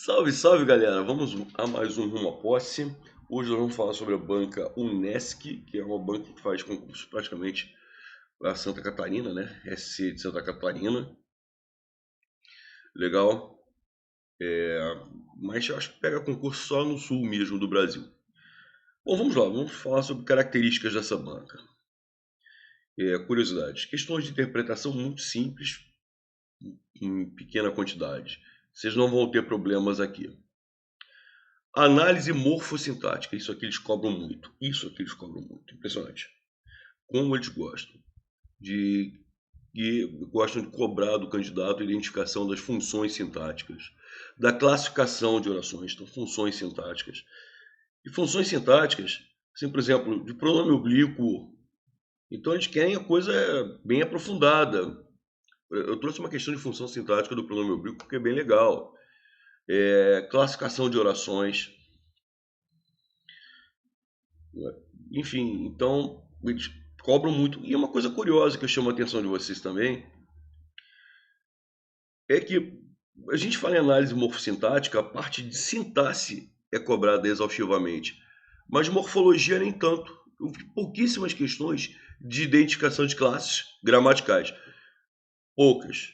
Salve, salve galera! Vamos a mais um Rumo à Posse. Hoje nós vamos falar sobre a banca Unesc, que é uma banca que faz concursos praticamente para Santa Catarina, né? SC de Santa Catarina. Legal. Mas eu acho que pega concurso só no sul mesmo do Brasil. Bom, vamos lá, vamos falar sobre características dessa banca. Curiosidades. Questões de interpretação muito simples, em pequena quantidade. Vocês não vão ter problemas aqui. Análise morfossintática, isso aqui eles cobram muito. Impressionante. Como eles gostam de cobrar do candidato a identificação das funções sintáticas, da classificação de orações, então funções sintáticas. E funções sintáticas, assim, por exemplo, de pronome oblíquo. Então eles querem a coisa bem aprofundada. Eu trouxe uma questão de função sintática do pronome oblíquo porque é bem legal. Classificação de orações. Enfim, então eles cobram muito. E uma coisa curiosa que eu chamo a atenção de vocês também é que a gente fala em análise morfossintática, a parte de sintaxe é cobrada exaustivamente, mas morfologia nem tanto. Eu vi pouquíssimas questões de identificação de classes gramaticais. Poucas.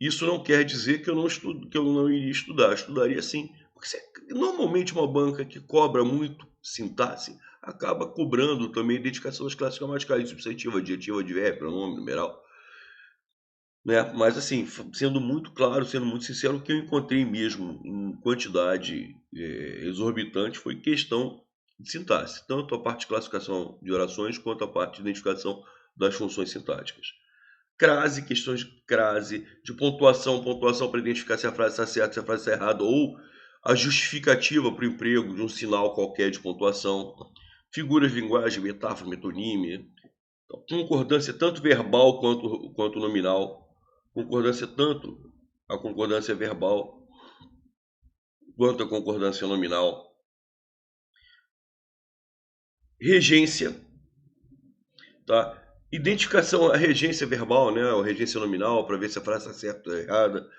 Isso não quer dizer que eu não iria estudar. Eu estudaria sim. Porque normalmente uma banca que cobra muito sintaxe acaba cobrando também identificação das classes gramaticais, substantivo, adjetivo, advérbio, pronome, numeral. Né? Mas assim, sendo muito claro, sendo muito sincero, o que eu encontrei mesmo em quantidade exorbitante foi questão de sintaxe, tanto a parte de classificação de orações quanto a parte de identificação das funções sintáticas. Crase, questões de crase, de pontuação para identificar se a frase está certa, se a frase está errada, ou a justificativa para o emprego de um sinal qualquer de pontuação. Figuras de linguagem, metáfora, metonímia. Então, concordância tanto verbal quanto nominal. Concordância tanto a concordância verbal quanto a concordância nominal. Regência, tá? Identificação, a regência verbal, né? A regência nominal, para ver se a frase está certa ou errada,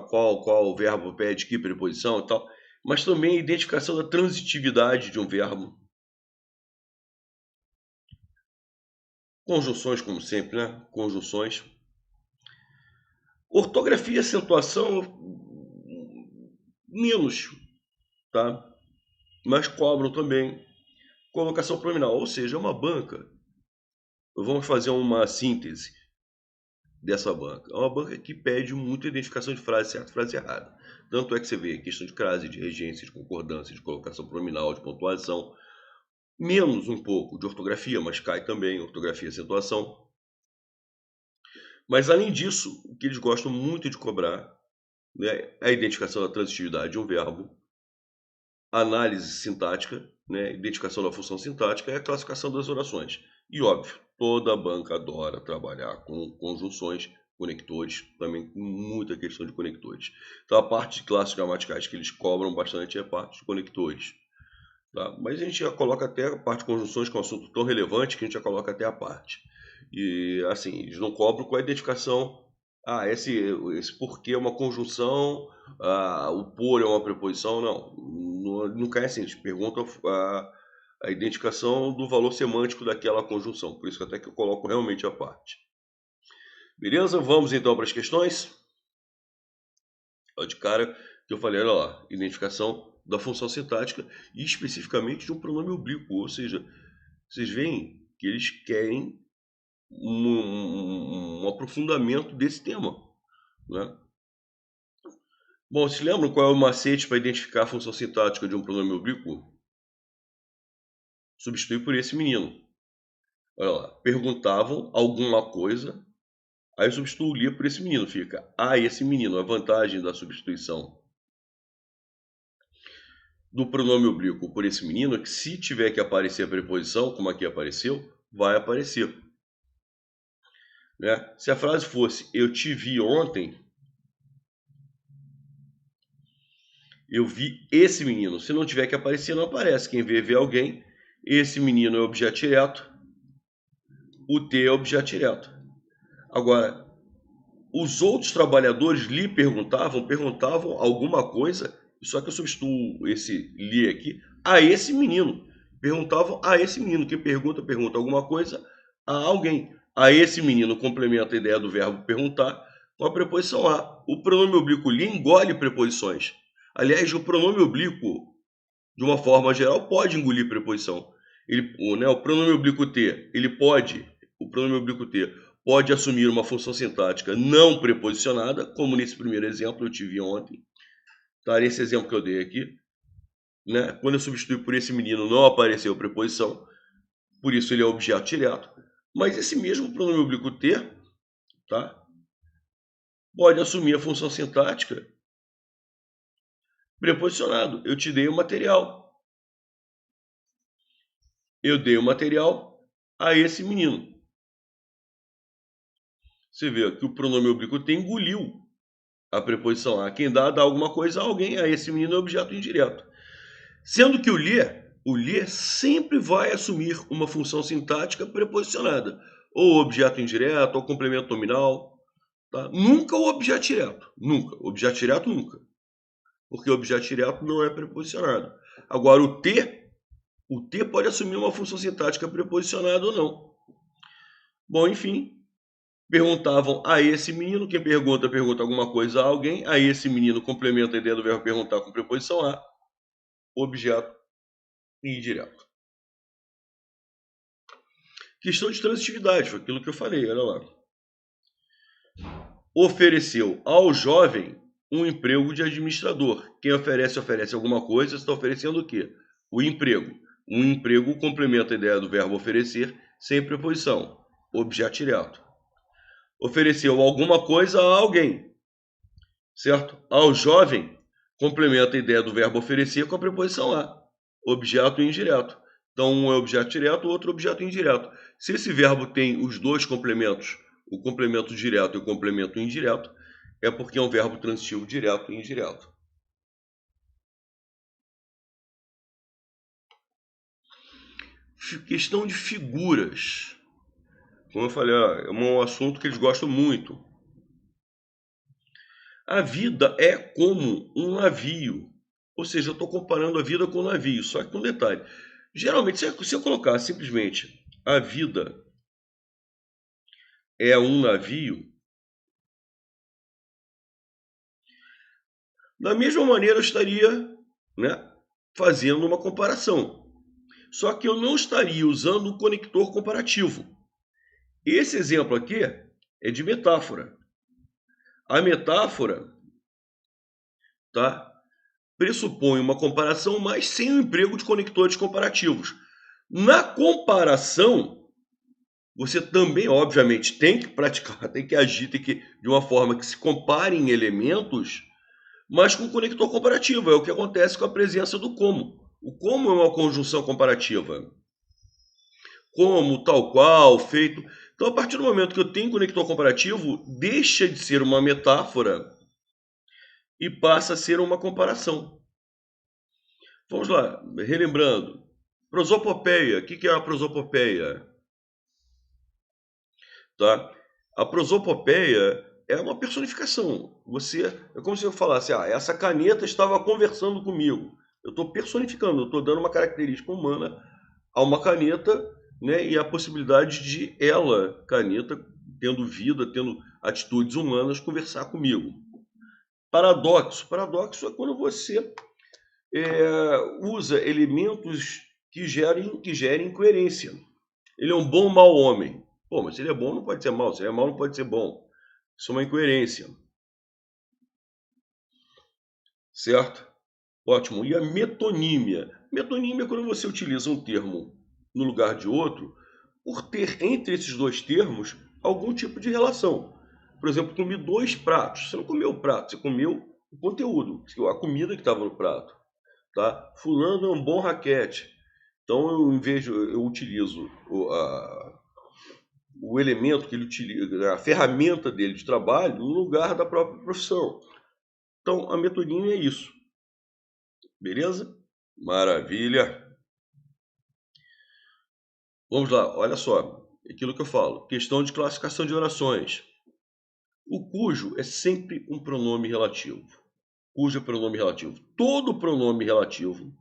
qual verbo pede que preposição e tal. Mas também a identificação da transitividade de um verbo. Conjunções, como sempre, né? Conjunções. Ortografia e acentuação, menos, tá? Mas cobram também. Colocação pronominal, ou seja, é uma banca. Vamos fazer uma síntese dessa banca. É uma banca que pede muita identificação de frase certa e frase errada. Tanto é que você vê questão de crase, de regência, de concordância, de colocação pronominal, de pontuação. Menos um pouco de ortografia, mas cai também ortografia e acentuação. Mas além disso, o que eles gostam muito de cobrar, né, é a identificação da transitividade de um verbo, análise sintática, né, identificação da função sintática e a classificação das orações. E óbvio, toda banca adora trabalhar com conjunções, conectores, também muita questão de conectores. Então a parte de classes gramaticais que eles cobram bastante é a parte de conectores. Tá? Mas a gente já coloca até a parte de conjunções, que é um assunto tão relevante que a gente já coloca até a parte. E assim, eles não cobram com a identificação. Esse porquê é uma conjunção, o por é uma preposição, não cai assim, eles perguntam a identificação do valor semântico daquela conjunção, por isso até que eu coloco realmente a parte. Beleza? Vamos então para as questões. De cara que eu falei, olha lá, identificação da função sintática e especificamente de um pronome oblíquo, ou seja, vocês veem que eles querem um aprofundamento desse tema, né? Bom, se lembram qual é o macete para identificar a função sintática de um pronome oblíquo? Substituir por esse menino. Olha lá, perguntavam alguma coisa, aí eu substituía por esse menino, fica esse menino. A vantagem da substituição do pronome oblíquo por esse menino é que se tiver que aparecer a preposição, como aqui apareceu, vai aparecer. Né? Se a frase fosse eu te vi ontem, eu vi esse menino. Se não tiver que aparecer, não aparece. Quem vê alguém. Esse menino é objeto direto. O T é objeto direto. Agora, os outros trabalhadores lhe perguntavam alguma coisa, só que eu substituo esse lhe aqui a esse menino. Perguntavam a esse menino. Quem pergunta alguma coisa a alguém. A esse menino complementa a ideia do verbo perguntar com a preposição a. O pronome oblíquo lhe engole preposições. Aliás, o pronome oblíquo, de uma forma geral, pode engolir preposição. O pronome oblíquo ter, o pronome oblíquo ter pode assumir uma função sintática não preposicionada, como nesse primeiro exemplo eu tive ontem. Tá? Nesse exemplo que eu dei aqui, né? Quando eu substituí por esse menino, não apareceu preposição, por isso ele é objeto direto. Mas esse mesmo pronome oblíquo ter, tá? Pode assumir a função sintática preposicionado. Eu te dei o material. Eu dei o material a esse menino. Você vê que o pronome oblíquo ter engoliu a preposição a. Quem dá alguma coisa a alguém, a esse menino é objeto indireto. Sendo que o lhe sempre vai assumir uma função sintática preposicionada. Ou objeto indireto, ou complemento nominal. Tá? Nunca o objeto direto. Nunca. Objeto direto, nunca. Porque o objeto direto não é preposicionado. Agora, o T pode assumir uma função sintática preposicionada ou não. Bom, enfim, perguntavam a esse menino. Quem pergunta alguma coisa a alguém. A esse menino complementa a ideia do verbo perguntar com preposição a. Objeto indireto. Questão de transitividade, foi aquilo que eu falei, olha lá. Ofereceu ao jovem um emprego de administrador. Quem oferece alguma coisa, está oferecendo o quê? O emprego. Um emprego complementa a ideia do verbo oferecer sem preposição. Objeto direto. Ofereceu alguma coisa a alguém. Certo? Ao jovem, complementa a ideia do verbo oferecer com a preposição a. Objeto indireto. Então, um é objeto direto, o outro objeto indireto. Se esse verbo tem os dois complementos, o complemento direto e o complemento indireto, é porque é um verbo transitivo direto e indireto. Questão de figuras. Como eu falei, é um assunto que eles gostam muito. A vida é como um navio. Ou seja, eu estou comparando a vida com o navio. Só que um detalhe. Geralmente, se eu colocar simplesmente a vida é um navio, da mesma maneira eu estaria, né, fazendo uma comparação. Só que eu não estaria usando o conector comparativo. Esse exemplo aqui é de metáfora. A metáfora, tá, pressupõe uma comparação, mas sem o emprego de conectores comparativos. Na comparação, você também, obviamente, tem que praticar, tem que agir, de uma forma que se comparem elementos, mas com conector comparativo. É o que acontece com a presença do como. O como é uma conjunção comparativa. Como, tal qual, feito. Então, a partir do momento que eu tenho conector comparativo, deixa de ser uma metáfora e passa a ser uma comparação. Vamos lá, relembrando. Prosopopeia. O que é a prosopopeia? Tá? A prosopopeia é uma personificação. É como se eu falasse, essa caneta estava conversando comigo. Eu estou personificando, eu estou dando uma característica humana a uma caneta, né, e a possibilidade de ela, caneta, tendo vida, tendo atitudes humanas, conversar comigo. Paradoxo. Paradoxo é quando você usa elementos que gerem incoerência. Ele é um bom ou mau homem. Pô, mas se ele é bom, não pode ser mau. Se ele é mau, não pode ser bom. Isso é uma incoerência. Certo? Ótimo. E a metonímia? Metonímia é quando você utiliza um termo no lugar de outro, por ter entre esses dois termos algum tipo de relação. Por exemplo, comi 2 pratos. Você não comeu o prato, você comeu o conteúdo, a comida que estava no prato. Tá? Fulano é um bom raquete. Então, eu utilizo o elemento que ele utiliza, a ferramenta dele de trabalho, no lugar da própria profissão. Então, a metonímia é isso. Beleza? Maravilha. Vamos lá, olha só. Aquilo que eu falo. Questão de classificação de orações. O cujo é sempre um pronome relativo. Cujo é pronome relativo. Todo pronome relativo,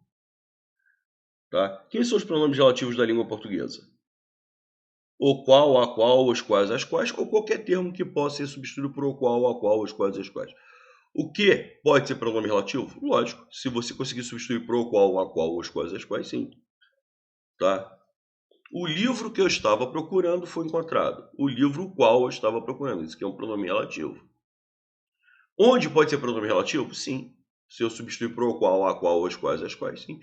tá? Quem são os pronomes relativos da língua portuguesa? O qual, a qual, os quais, as quais, ou qualquer termo que possa ser substituído por o qual, a qual, os quais, as quais. O que pode ser pronome relativo? Lógico. Se você conseguir substituir por o qual, a qual, os quais, as quais, sim. Tá? O livro que eu estava procurando foi encontrado. O livro o qual eu estava procurando. Isso aqui é um pronome relativo. Onde pode ser pronome relativo? Sim. Se eu substituir por o qual, a qual, os quais, as quais, sim.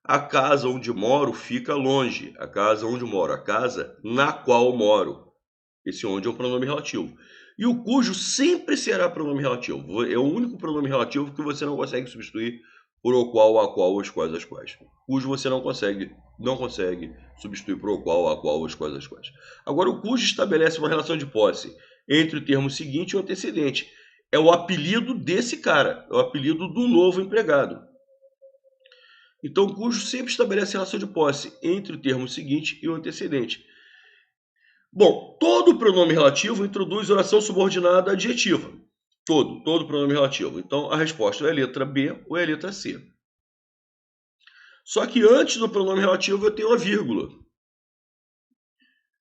A casa onde moro fica longe. A casa onde moro. A casa na qual moro. Esse onde é um pronome relativo. E o cujo sempre será pronome relativo. É o único pronome relativo que você não consegue substituir por o qual, a qual, os quais, as quais. Cujo você não consegue substituir por o qual, a qual, os quais, as quais. Agora, o cujo estabelece uma relação de posse entre o termo seguinte e o antecedente. É o apelido desse cara, é o apelido do novo empregado. Então, o cujo sempre estabelece relação de posse entre o termo seguinte e o antecedente. Bom, todo pronome relativo introduz oração subordinada adjetiva. Todo pronome relativo. Então, a resposta é a letra B ou é a letra C. Só que antes do pronome relativo eu tenho a vírgula.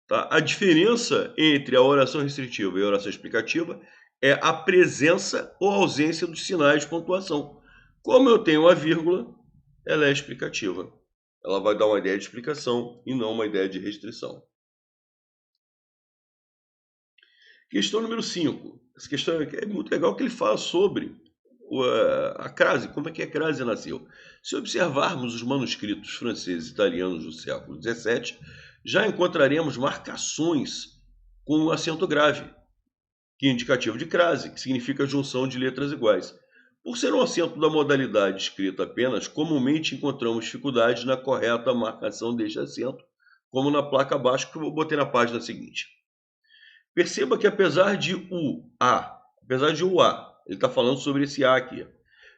Tá? A diferença entre a oração restritiva e a oração explicativa é a presença ou ausência dos sinais de pontuação. Como eu tenho a vírgula, ela é explicativa. Ela vai dar uma ideia de explicação e não uma ideia de restrição. Questão número 5. Essa questão é muito legal que ele fala sobre a crase, como é que a crase nasceu. Se observarmos os manuscritos franceses e italianos do século XVII, já encontraremos marcações com acento grave, que é indicativo de crase, que significa junção de letras iguais. Por ser um acento da modalidade escrita apenas, comumente encontramos dificuldades na correta marcação deste acento, como na placa abaixo, que eu botei na página seguinte. Perceba que apesar de o A, ele está falando sobre esse A aqui,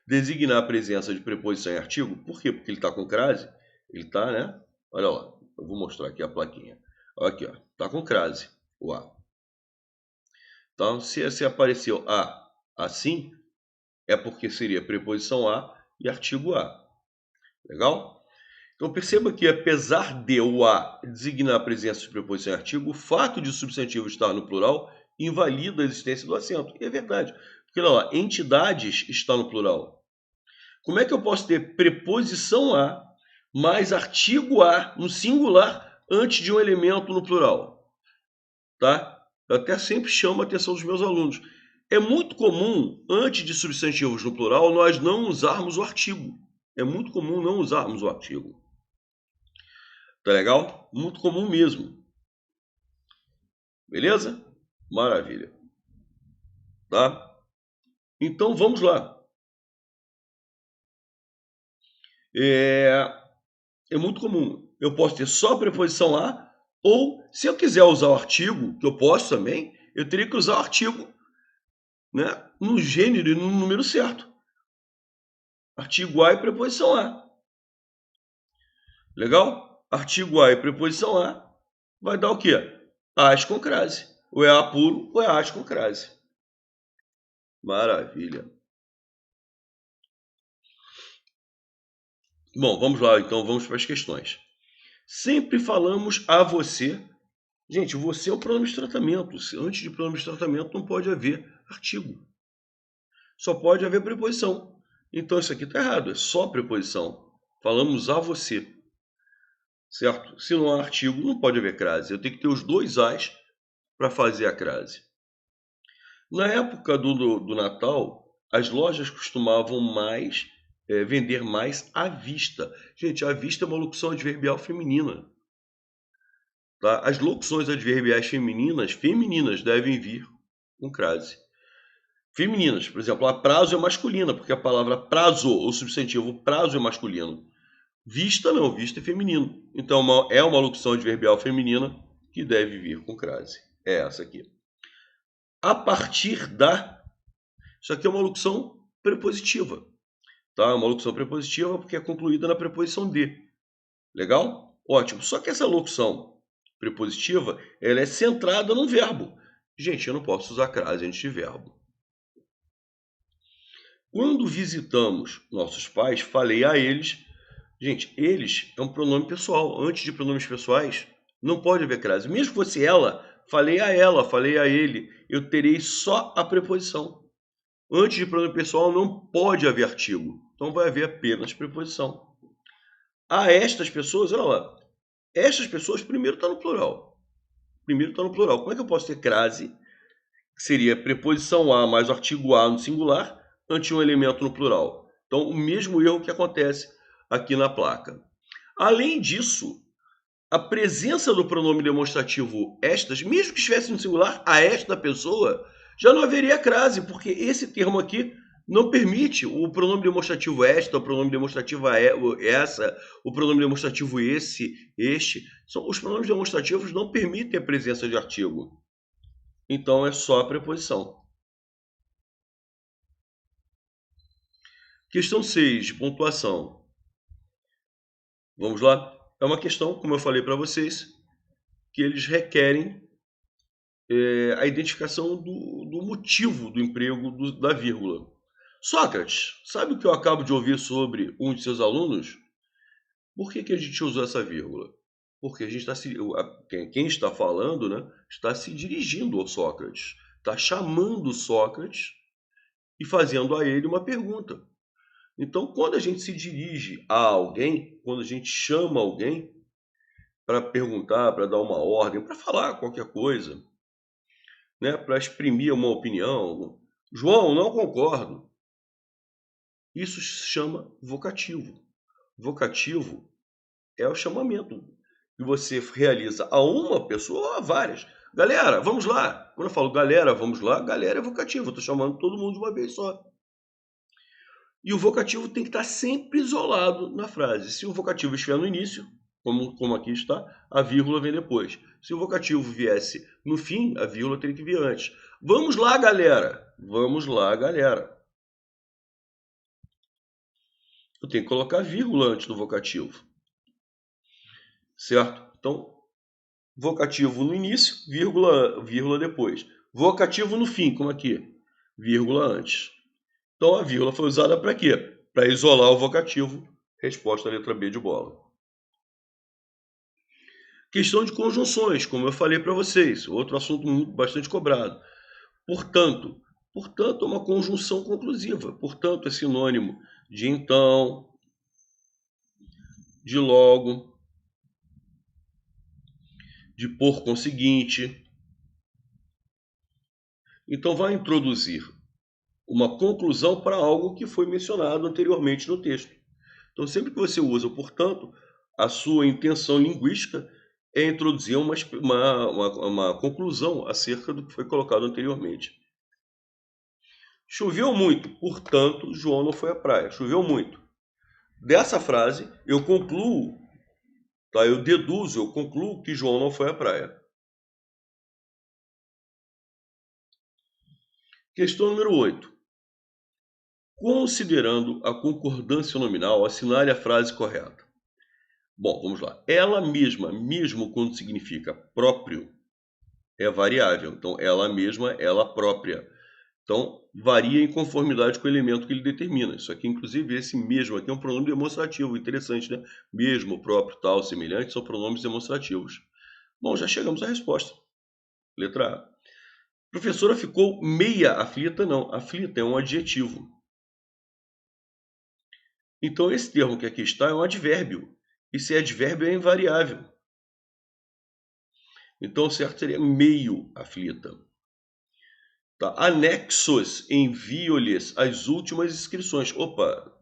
designar a presença de preposição em artigo. Por quê? Porque ele está com crase. Ele está, né? Olha lá, eu vou mostrar aqui a plaquinha. Olha aqui, ó, está com crase, o A. Então, se apareceu A assim, é porque seria preposição A e artigo A. Legal? Então perceba que apesar de o A designar a presença de preposição em artigo, o fato de o substantivo estar no plural invalida a existência do acento. E é verdade. Porque olha lá, entidades está no plural. Como é que eu posso ter preposição A mais artigo A no singular antes de um elemento no plural? Tá? Eu até sempre chamo a atenção dos meus alunos. É muito comum, antes de substantivos no plural, nós não usarmos o artigo. É muito comum não usarmos o artigo. Tá legal? Muito comum mesmo. Beleza? Maravilha. Tá? Então vamos lá. É muito comum. Eu posso ter só a preposição a, ou se eu quiser usar o artigo, que eu posso também, eu teria que usar o artigo, né, no gênero e no número certo. Artigo a e preposição a. Legal? Artigo a e preposição a vai dar o quê? As com crase. Ou é a puro ou é as com crase. Maravilha. Bom, vamos lá, então vamos para as questões. Sempre falamos a você. Gente, você é o pronome de tratamento. Antes de pronome de tratamento não pode haver artigo. Só pode haver preposição. Então isso aqui está errado, é só preposição. Falamos a você. Certo? Se não há artigo, não pode haver crase. Eu tenho que ter os dois as para fazer a crase. Na época do Natal, as lojas costumavam vender mais à vista. Gente, à vista é uma locução adverbial feminina. Tá? As locuções adverbiais femininas devem vir com crase. Femininas, por exemplo, a prazo é masculina, porque a palavra prazo, o substantivo prazo é masculino. Vista não, vista é feminino. Então é uma locução adverbial feminina que deve vir com crase. É essa aqui. A partir da... Isso aqui é uma locução prepositiva. Tá? Uma locução prepositiva porque é concluída na preposição de. Legal? Ótimo. Só que essa locução prepositiva, ela é centrada num verbo. Gente, eu não posso usar crase antes de verbo. Quando visitamos nossos pais, falei a eles. Gente, eles é um pronome pessoal. Antes de pronomes pessoais, não pode haver crase. Mesmo que fosse ela, falei a ele. Eu terei só a preposição. Antes de pronome pessoal, não pode haver artigo. Então vai haver apenas preposição. A estas pessoas, olha lá. Estas pessoas, primeiro está no plural. Como é que eu posso ter crase? Que seria preposição a mais o artigo a no singular, ante um elemento no plural. Então, o mesmo erro que acontece aqui na placa. Além disso, a presença do pronome demonstrativo estas, mesmo que estivesse no singular, a esta pessoa, já não haveria crase, porque esse termo aqui não permite o pronome demonstrativo esta, o pronome demonstrativo essa, o pronome demonstrativo esse, este. Os pronomes demonstrativos não permitem a presença de artigo. Então é só a preposição. Questão 6, de pontuação. Vamos lá? É uma questão, como eu falei para vocês, que eles requerem a identificação do motivo do emprego da vírgula. Sócrates, sabe o que eu acabo de ouvir sobre um de seus alunos? Por que a gente usou essa vírgula? Porque a gente quem está falando, né, está se dirigindo ao Sócrates, está chamando Sócrates e fazendo a ele uma pergunta. Então, quando a gente se dirige a alguém, quando a gente chama alguém para perguntar, para dar uma ordem, para falar qualquer coisa, né, para exprimir uma opinião, João, não concordo. Isso se chama vocativo. Vocativo é o chamamento que você realiza a uma pessoa ou a várias. Galera, vamos lá. Quando eu falo galera, vamos lá, galera é vocativo. Eu estou chamando todo mundo de uma vez só. E o vocativo tem que estar sempre isolado na frase. Se o vocativo estiver no início, como aqui está, a vírgula vem depois. Se o vocativo viesse no fim, a vírgula teria que vir antes. Vamos lá, galera. Vamos lá, galera. Eu tenho que colocar vírgula antes do vocativo. Certo? Então, vocativo no início, vírgula depois. Vocativo no fim, como aqui. Vírgula antes. Então, a vírgula foi usada para quê? Para isolar o vocativo. Resposta à letra B de bola. Questão de conjunções, como eu falei para vocês. Outro assunto bastante cobrado. Portanto é uma conjunção conclusiva. Portanto, é sinônimo de então, de logo, de por conseguinte. Então, vai introduzir uma conclusão para algo que foi mencionado anteriormente no texto. Então, sempre que você usa o portanto, a sua intenção linguística é introduzir uma conclusão acerca do que foi colocado anteriormente. Choveu muito, portanto, João não foi à praia. Choveu muito. Dessa frase, eu concluo, tá? Eu concluo que João não foi à praia. Questão número 8. Considerando a concordância nominal, assinale a frase correta. Bom, vamos lá. Ela mesma, mesmo quando significa próprio, é variável. Então, ela mesma, ela própria. Então, varia em conformidade com o elemento que ele determina. Isso aqui, inclusive, esse mesmo aqui é um pronome demonstrativo. Interessante, né? Mesmo, próprio, tal, semelhante, são pronomes demonstrativos. Bom, já chegamos à resposta. Letra A. Professora ficou meia aflita? Não, aflita é um adjetivo. Então, esse termo que aqui está é um advérbio. E se advérbio é invariável. Então, o certo seria meio aflita. Tá? Anexos, envio-lhes as últimas inscrições. Opa,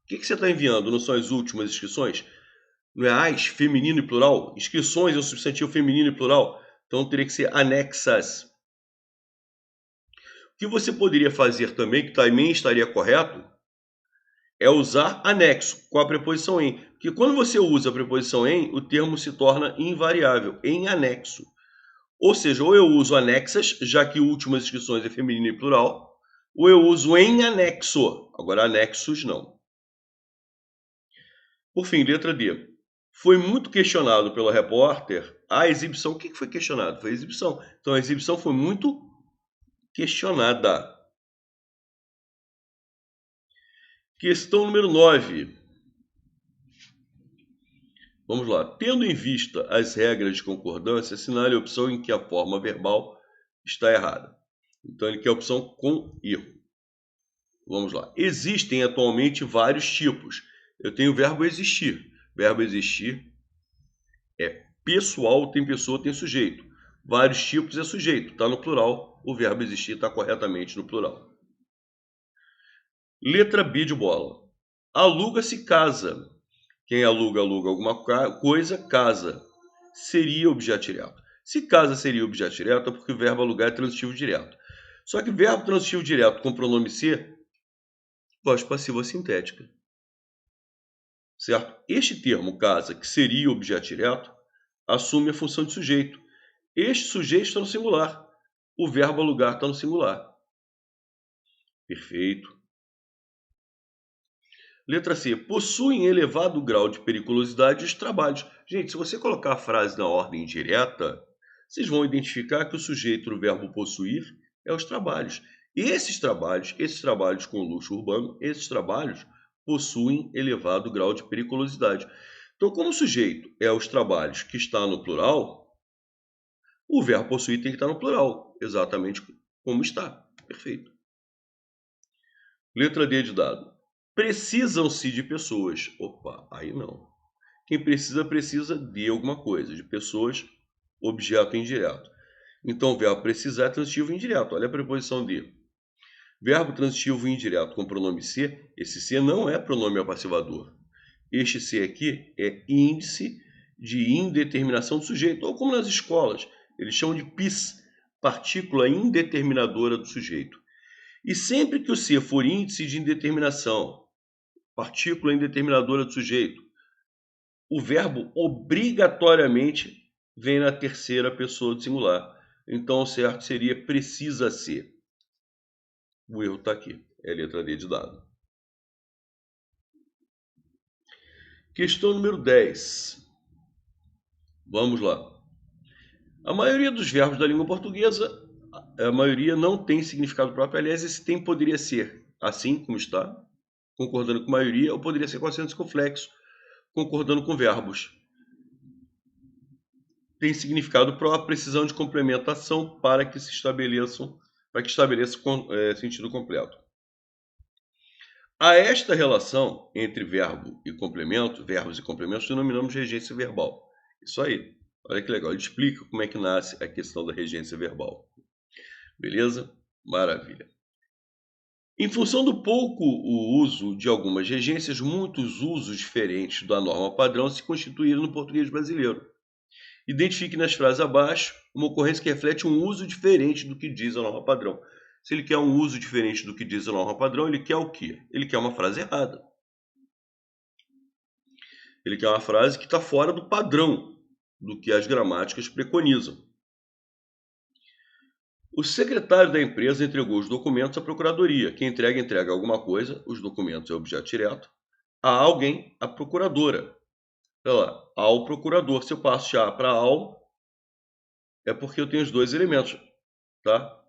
o que você está enviando? Não são as últimas inscrições? Não é as, feminino e plural? Inscrições é um substantivo feminino e plural. Então, teria que ser anexas. O que você poderia fazer também, que também estaria correto, é usar anexo com a preposição em. Porque quando você usa a preposição em, o termo se torna invariável, em anexo. Ou seja, ou eu uso anexas, já que últimas inscrições é feminino e plural, ou eu uso em anexo. Agora, anexos não. Por fim, letra D. Foi muito questionado pelo repórter a exibição. O que foi questionado? Foi a exibição. Então a exibição foi muito questionada. Questão número 9. Vamos lá. Tendo em vista as regras de concordância, assinale a opção em que a forma verbal está errada. Então ele quer a opção com erro. Vamos lá. Existem atualmente vários tipos. Eu tenho o verbo existir. Verbo existir é pessoal, tem pessoa, tem sujeito. Vários tipos é sujeito, está no plural. O verbo existir está corretamente no plural. Letra B de bola. Aluga-se casa. Quem aluga, aluga alguma coisa, casa. Seria objeto direto. Se casa seria objeto direto, é porque o verbo alugar é transitivo direto. Só que verbo transitivo direto com pronome ser, voz passiva sintética. Certo? Este termo, casa, que seria objeto direto, assume a função de sujeito. Este sujeito está no singular. O verbo alugar está no singular. Perfeito. Letra C. Possuem elevado grau de periculosidade os trabalhos. Gente, se você colocar a frase na ordem direta, vocês vão identificar que o sujeito do verbo possuir é os trabalhos. E esses trabalhos com luxo urbano, esses trabalhos possuem elevado grau de periculosidade. Então, como o sujeito é os trabalhos que está no plural, o verbo possuir tem que estar no plural, exatamente como está. Perfeito. Letra D de dado. Precisam-se de pessoas. Opa, aí não. Quem precisa, precisa de alguma coisa. De pessoas, objeto indireto. Então, o verbo precisar é transitivo indireto. Olha a preposição de. Verbo transitivo indireto com pronome ser. Esse ser não é pronome apassivador. Este ser aqui é índice de indeterminação do sujeito. Ou como nas escolas, eles chamam de PIS, partícula indeterminadora do sujeito. E sempre que o ser for índice de indeterminação, partícula indeterminadora do sujeito, o verbo obrigatoriamente vem na terceira pessoa do singular. Então, o certo seria precisa ser. O erro está aqui. É a letra D de dado. Questão número 10. Vamos lá. A maioria dos verbos da língua portuguesa, a maioria não tem significado próprio. Aliás, esse tem poderia ser assim como está, concordando com a maioria, ou poderia ser com acento circunflexo, concordando com verbos. Tem significado próprio, precisão de complementação para que estabeleça sentido completo. A esta relação entre verbo e complemento, verbos e complementos, denominamos regência verbal. Isso aí. Olha que legal. Ele explica como é que nasce a questão da regência verbal. Beleza? Maravilha. Em função do pouco o uso de algumas regências, muitos usos diferentes da norma padrão se constituíram no português brasileiro. Identifique nas frases abaixo uma ocorrência que reflete um uso diferente do que diz a norma padrão. Se ele quer um uso diferente do que diz a norma padrão, ele quer o quê? Ele quer uma frase errada. Ele quer uma frase que está fora do padrão do que as gramáticas preconizam. O secretário da empresa entregou os documentos à procuradoria. Quem entrega alguma coisa, os documentos é objeto direto. A alguém, a procuradora. Olha lá, ao procurador. Se eu passo já para ao, é porque eu tenho os dois elementos, tá?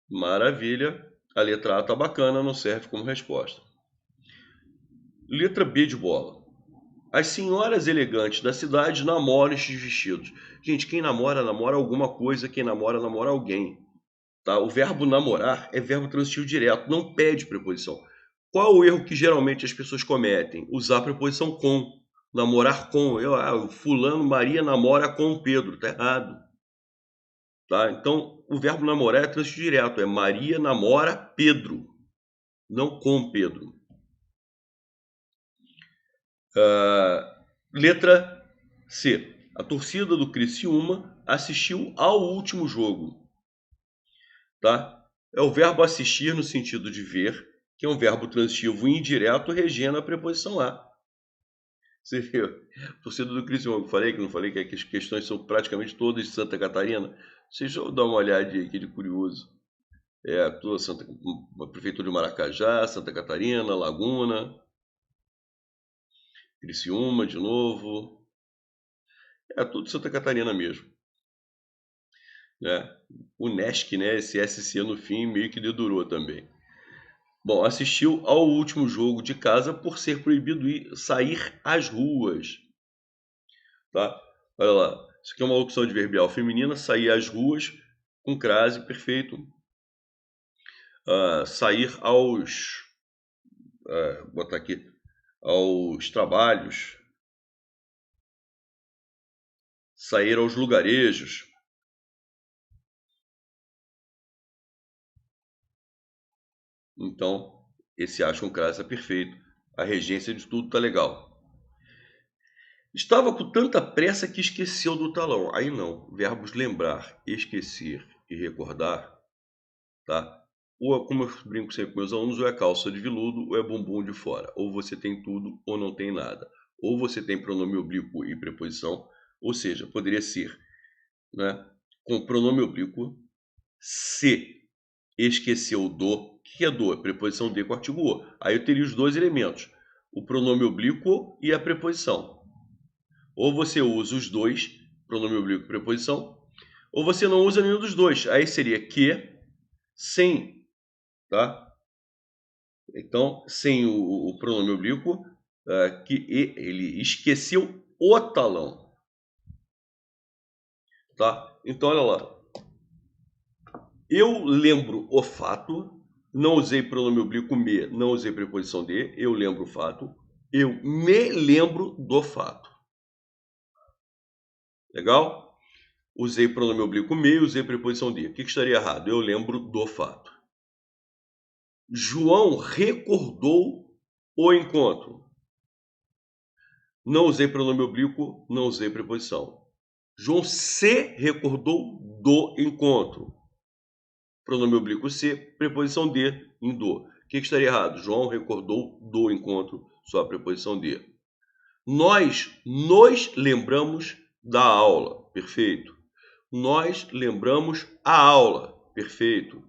Maravilha. A letra A tá bacana, não serve como resposta. Letra B de bola. As senhoras elegantes da cidade namoram estes vestidos. Gente, quem namora, namora alguma coisa. Quem namora, namora alguém. Tá? O verbo namorar é verbo transitivo direto, não pede preposição. Qual é o erro que geralmente as pessoas cometem? Usar a preposição com. Namorar com. O fulano Maria namora com Pedro. Tá errado. Tá? Então, o verbo namorar é transitivo direto. É Maria namora Pedro. Não com Pedro. Letra C. A torcida do Criciúma assistiu ao último jogo. Tá? É o verbo assistir no sentido de ver, que é um verbo transitivo indireto regendo a preposição a. Você viu? Torcida do Criciúma, falei que não falei que as questões são praticamente todas de Santa Catarina. Deixa eu dar uma olhadinha aqui de curioso. Toda a Prefeitura de Maracajá, Santa Catarina, Laguna, Criciúma de novo. É tudo Santa Catarina mesmo, né? O NESC, né? Esse SC no fim meio que dedurou também. Bom, assistiu ao último jogo de casa por ser proibido sair às ruas, tá? Olha lá, isso aqui é uma locução adverbial feminina, sair às ruas, com crase, perfeito. Sair aos, botar aqui, aos trabalhos, sair aos lugarejos. Então, esse acho com crase é perfeito. A regência de tudo tá legal. Estava com tanta pressa que esqueceu do talão. Aí não. Verbos lembrar, esquecer e recordar, tá? Ou, como eu brinco sempre com meus alunos, ou é calça de veludo ou é bumbum de fora. Ou você tem tudo ou não tem nada. Ou você tem pronome oblíquo e preposição, ou seja, poderia ser, né, com pronome oblíquo, se esqueceu do. O que é do? É preposição de com artigo o. Aí eu teria os dois elementos, o pronome oblíquo e a preposição. Ou você usa os dois, pronome oblíquo e preposição, ou você não usa nenhum dos dois. Aí seria que, sem, tá? Então, sem o pronome oblíquo, que ele esqueceu o talão, tá? Então, olha lá. Eu lembro o fato, não usei pronome oblíquo me, não usei preposição de, eu lembro o fato, eu me lembro do fato. Legal? Usei pronome oblíquo me, usei preposição de. O que estaria errado? Eu lembro do fato. João recordou o encontro. Não usei pronome oblíquo, não usei preposição. João se recordou do encontro. Pronome oblíquo se, preposição de em do. O que estaria errado? João recordou do encontro, só a preposição de. Nós nos lembramos da aula. Perfeito. Nós lembramos a aula. Perfeito.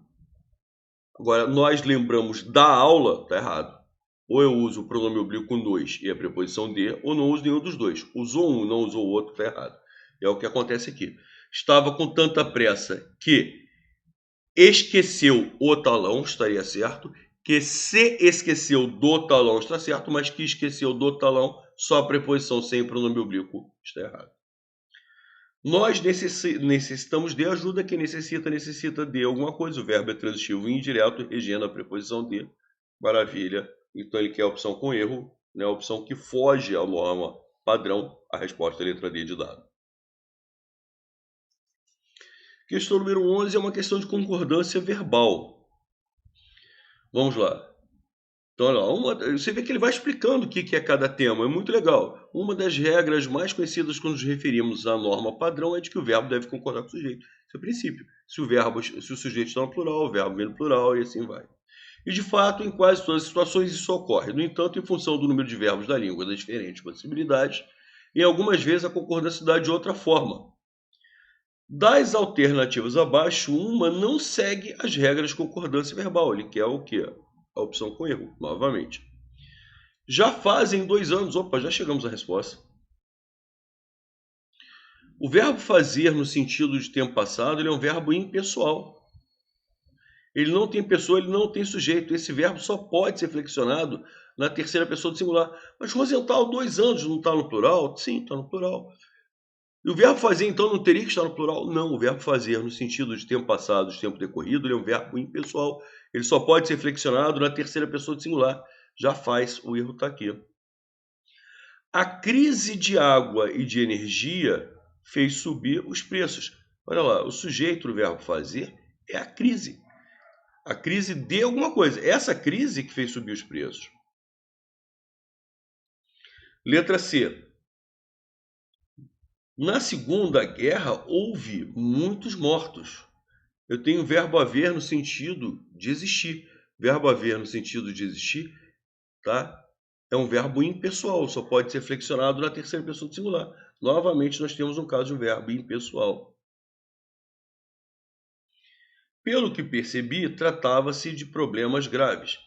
Agora, nós lembramos da aula, está errado. Ou eu uso o pronome oblíquo nos e a preposição de, ou não uso nenhum dos dois. Usou um, não usou o outro, está errado. É o que acontece aqui. Estava com tanta pressa que esqueceu o talão, estaria certo. Que se esqueceu do talão, está certo. Mas que esqueceu do talão, só a preposição sem o pronome oblíquo, está errado. Nós necessitamos de ajuda. Quem necessita de alguma coisa. O verbo é transitivo e indireto, regendo a preposição de. Maravilha. Então ele quer a opção com erro, né? A opção que foge à norma padrão. A resposta é a letra D de dado. Questão número 11 é uma questão de concordância verbal. Vamos lá. Então, olha lá, você vê que ele vai explicando o que é cada tema, é muito legal. Uma das regras mais conhecidas quando nos referimos à norma padrão é de que o verbo deve concordar com o sujeito. Esse é o princípio. Se o sujeito está no plural, o verbo vem no plural e assim vai. E, de fato, em quase todas as situações isso ocorre. No entanto, em função do número de verbos da língua, das diferentes possibilidades, em algumas vezes a concordância se dá de outra forma. Das alternativas abaixo, uma não segue as regras de concordância verbal. Ele quer o quê? A opção com erro, novamente. Já fazem 2 anos. Opa, já chegamos à resposta. O verbo fazer, no sentido de tempo passado, ele é um verbo impessoal. Ele não tem pessoa, ele não tem sujeito. Esse verbo só pode ser flexionado na terceira pessoa do singular. Mas Rosenthal, 2 anos, não está no plural? Sim, está no plural. E o verbo fazer, então, não teria que estar no plural? Não, o verbo fazer, no sentido de tempo passado, de tempo decorrido, ele é um verbo impessoal. Ele só pode ser flexionado na terceira pessoa do singular. Já faz, o erro está aqui. A crise de água e de energia fez subir os preços. Olha lá, o sujeito do verbo fazer é a crise. A crise de alguma coisa. Essa crise que fez subir os preços. Letra C. Na Segunda Guerra houve muitos mortos. Eu tenho o verbo haver no sentido de existir. Verbo haver no sentido de existir, tá? É um verbo impessoal, só pode ser flexionado na terceira pessoa do singular. Novamente, nós temos um caso de um verbo impessoal. Pelo que percebi, tratava-se de problemas graves.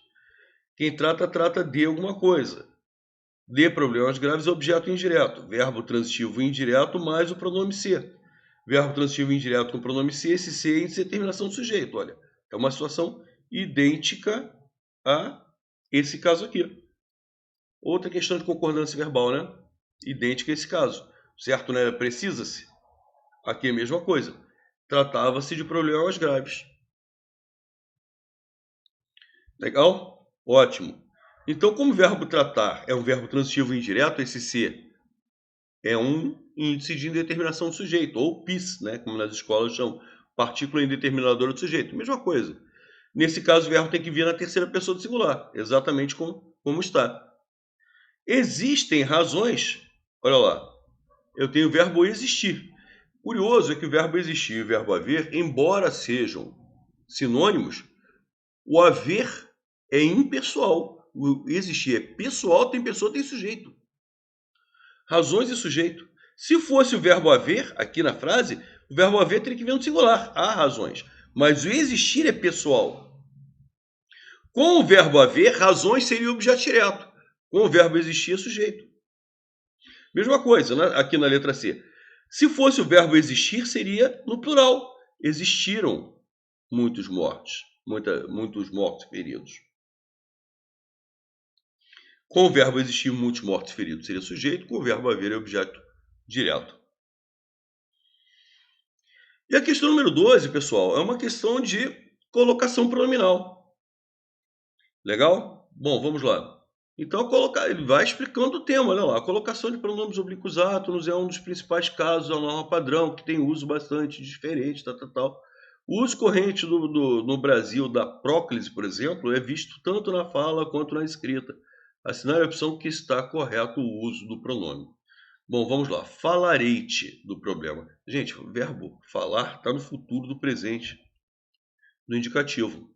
Quem trata, trata de alguma coisa. de problemas graves é objeto indireto. Verbo transitivo indireto mais o pronome ser. Verbo transitivo indireto com pronome ser, esse ser é indeterminação do sujeito. Olha, é uma situação idêntica a esse caso aqui. Outra questão de concordância verbal, né? Idêntica a esse caso. Certo, né? Precisa-se. Aqui é a mesma coisa. Tratava-se de problemas graves. Legal? Ótimo. Então, como o verbo tratar é um verbo transitivo indireto, esse ser é um índice de indeterminação do sujeito, ou PIS, né? Como nas escolas chamam, partícula indeterminadora do sujeito. Mesma coisa. Nesse caso, o verbo tem que vir na terceira pessoa do singular, exatamente como está. Existem razões, olha lá, eu tenho o verbo existir. Curioso é que o verbo existir e o verbo haver, embora sejam sinônimos, o haver é impessoal. O existir é pessoal, tem pessoa, tem sujeito. Razões e sujeito. Se fosse o verbo haver, aqui na frase, o verbo haver teria que vir no singular. Há razões. Mas o existir é pessoal. Com o verbo haver, razões seria o objeto direto. Com o verbo existir é sujeito. Mesma coisa, né? Aqui na letra C. Se fosse o verbo existir, seria no plural. Existiram muitos mortos. Muitos mortos e feridos. Com o verbo existir, muitos mortos e feridos seria sujeito. Com o verbo haver é objeto direto. E a questão número 12, pessoal, é uma questão de colocação pronominal. Legal? Bom, vamos lá. Então, ele vai explicando o tema, olha lá. A colocação de pronomes oblíquos átonos é um dos principais casos da norma padrão, que tem uso bastante diferente, tal. O uso corrente no Brasil da próclise, por exemplo, é visto tanto na fala quanto na escrita. Assinale a opção que está correto o uso do pronome. Bom, vamos lá. Falarei-te do problema. Gente, o verbo falar está no futuro do presente, no indicativo.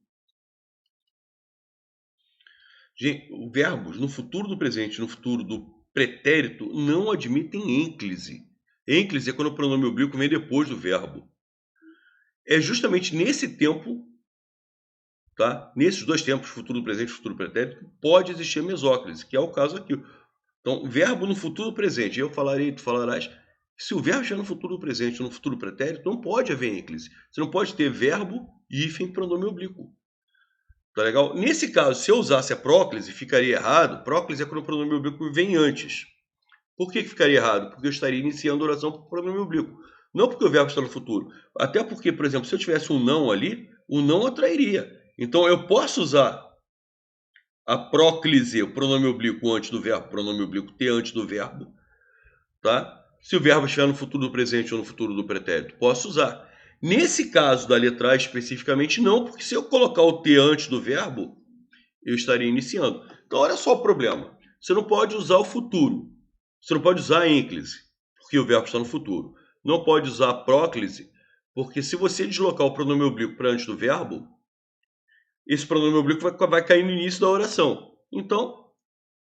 Gente, verbos no futuro do presente, no futuro do pretérito, não admitem ênclise. Ênclise é quando o pronome oblíquo vem depois do verbo. É justamente nesse tempo, tá? Nesses dois tempos, futuro do presente e futuro do pretérito, pode existir a mesóclise, que é o caso aqui. Então, verbo no futuro do presente, eu falarei, tu falarás. Se o verbo estiver no futuro do presente ou no futuro do pretérito, não pode haver ênclise. Você não pode ter verbo, hífen, pronome oblíquo. Tá legal? Nesse caso, se eu usasse a próclise, ficaria errado. Próclise é quando o pronome oblíquo vem antes. Por que ficaria errado? Porque eu estaria iniciando a oração por pronome oblíquo. Não porque o verbo está no futuro. Até porque, por exemplo, se eu tivesse um não ali, o não atrairia. Então, eu posso usar a próclise, o pronome oblíquo antes do verbo, pronome oblíquo T antes do verbo, tá? Se o verbo estiver no futuro do presente ou no futuro do pretérito, posso usar. Nesse caso da letra A especificamente, não, porque se eu colocar o T antes do verbo, eu estaria iniciando. Então, olha só o problema. Você não pode usar o futuro. Você não pode usar a ênclise, porque o verbo está no futuro. Não pode usar a próclise, porque se você deslocar o pronome oblíquo para antes do verbo, esse pronome oblíquo vai cair no início da oração. Então,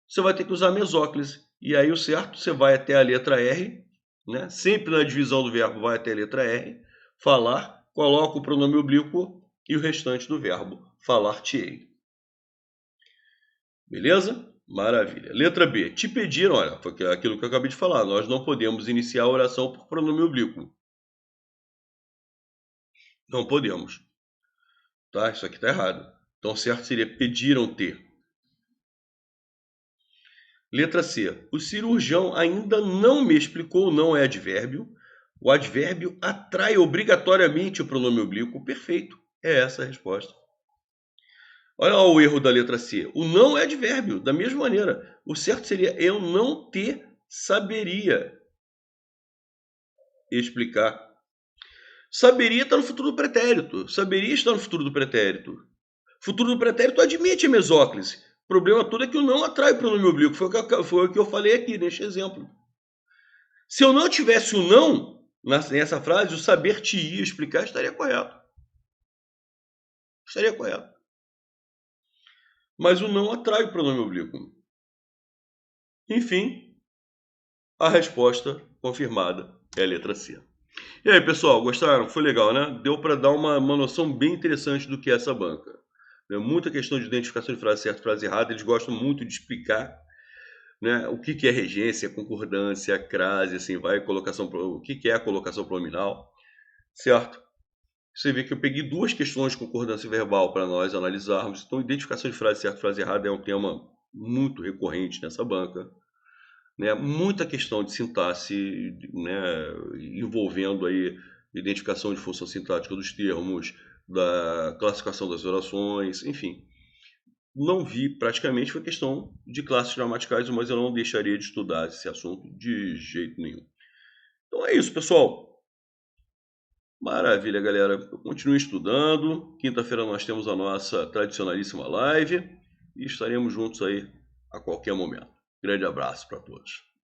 você vai ter que usar a mesóclise. E aí o certo, você vai até a letra R, né? Sempre na divisão do verbo vai até a letra R, falar, coloca o pronome oblíquo e o restante do verbo, falar-te-ei. Beleza? Maravilha. Letra B. Te pediram, olha, foi aquilo que eu acabei de falar, nós não podemos iniciar a oração por pronome oblíquo. Não podemos. Tá? Isso aqui está errado. Então, certo seria pediram-te. Letra C. O cirurgião ainda não me explicou, não é advérbio. O advérbio atrai obrigatoriamente o pronome oblíquo. Perfeito. É essa a resposta. Olha o erro da letra C. O não é advérbio. Da mesma maneira. O certo seria eu não te saberia explicar. Saberia está no futuro do pretérito. Saberia está no futuro do pretérito. Futuro do pretérito admite a mesóclise. O problema todo é que o não atrai o pronome oblíquo. Foi o que eu falei aqui neste exemplo. Se eu não tivesse o não nessa frase, o saber te ia explicar estaria correto. Estaria correto. Mas o não atrai o pronome oblíquo. Enfim, a resposta confirmada é a letra C. E aí, pessoal, gostaram? Foi legal, né? Deu para dar uma noção bem interessante do que é essa banca. Muita questão de identificação de frase certa e frase errada, eles gostam muito de explicar. né? O que é regência, concordância, crase, assim vai, colocação, o que é a colocação pronominal, certo? Você vê que eu peguei duas questões de concordância verbal para nós analisarmos. Então, identificação de frase certa e frase errada é um tema muito recorrente nessa banca, né? Muita questão de sintaxe, né? Envolvendo aí identificação de função sintática dos termos, da classificação das orações, enfim. Não vi praticamente, foi questão de classes gramaticais, mas eu não deixaria de estudar esse assunto de jeito nenhum. Então é isso, pessoal. Maravilha, galera. Continue estudando. Quinta-feira nós temos a nossa tradicionalíssima live e estaremos juntos aí a qualquer momento. Grande abraço para todos.